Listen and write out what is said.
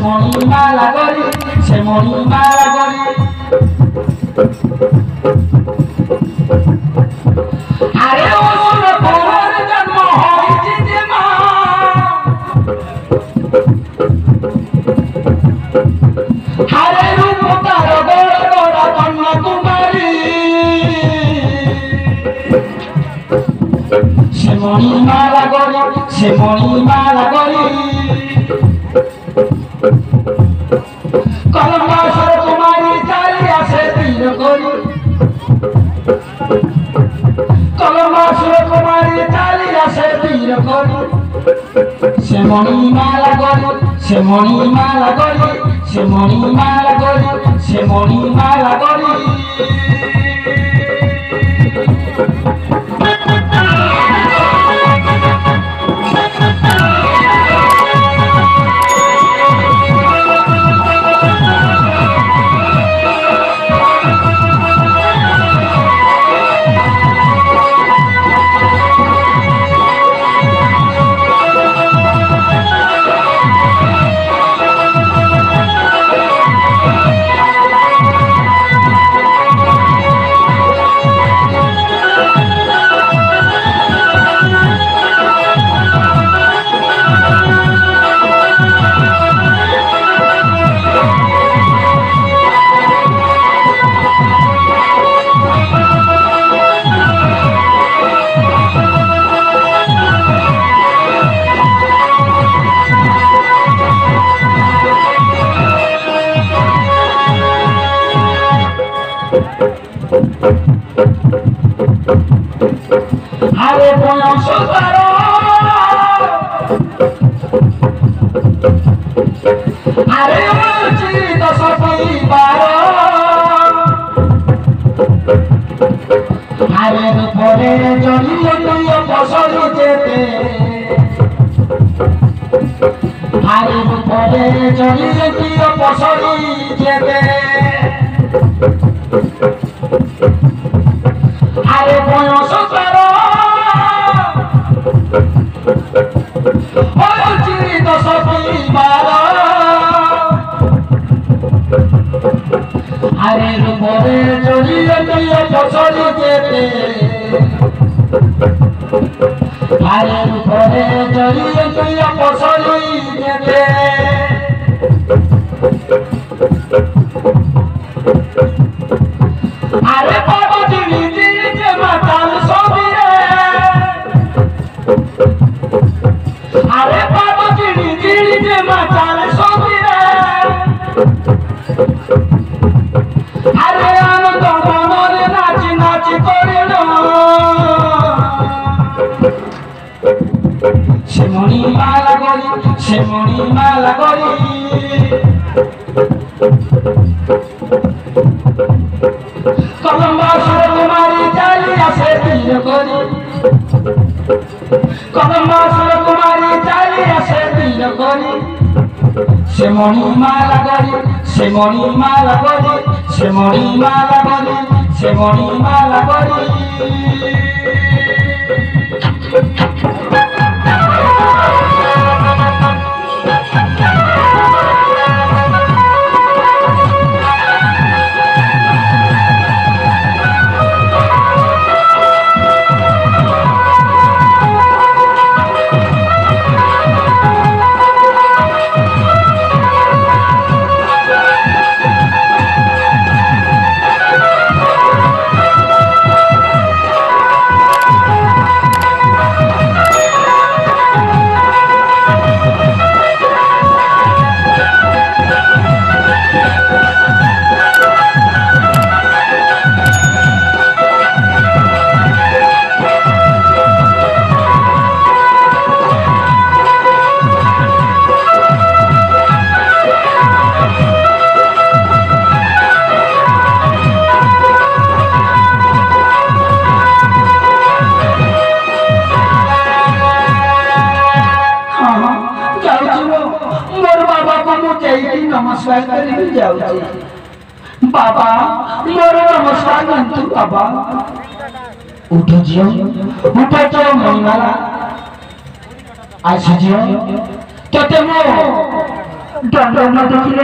মণিমালা গরি সে মণিমালা গরি আরে অসুর পুরুর জন্ম হয়েছে যে মা আরে রূপ তার গোড়া গোড়া কন্যাকুমারী সে মণিমালা গরি সে মণিমালা গরি কলম্বাসর কুমারী চালিয়া সে তীর গরি কলম্বাসর কুমারী চালিয়া সে তীর গরি সে মণিমালা গরি সে মণিমালা গরি সে মণিমালা গরি সে মণিমালা গরি আরে বয়স বারো আরে চিত সতী বারো আরে পরে জড়িয়ে তুই ফসলি যেতে আরে পরে জড়িয়ে তুই ফসলি যেতে আরে বয়স বারো চিত সতী বারো আরে পরে জড়িয়ে তুই ফসলি যেতে আরে পরে জড়িয়ে তুই ফসলি যেতে আরে বাবা তুমি যে মাতাল ছবি রে আরে বাবা তুমি যে মাতাল ছবি রে আরে আনন্দ মনে নাচি নাচি করিল সে মণিমালা গরি সে মণিমালা গরি কলম্বাসর কুমারী চালিয়া সে তীর গরি কলম্বাসর কুমারী চালিয়া সে তীর গরি সে মণিমালা গরি সে মণিমালা গরি সে মণিমালা গরি সে মণিমালা গরি नमस्कार करी जाऊँ बाबा मोर नमस्कार नंतु बाबा उठ जियो उठ तो मणिमाला आज जियो तते मो দণ্ড দেখিলে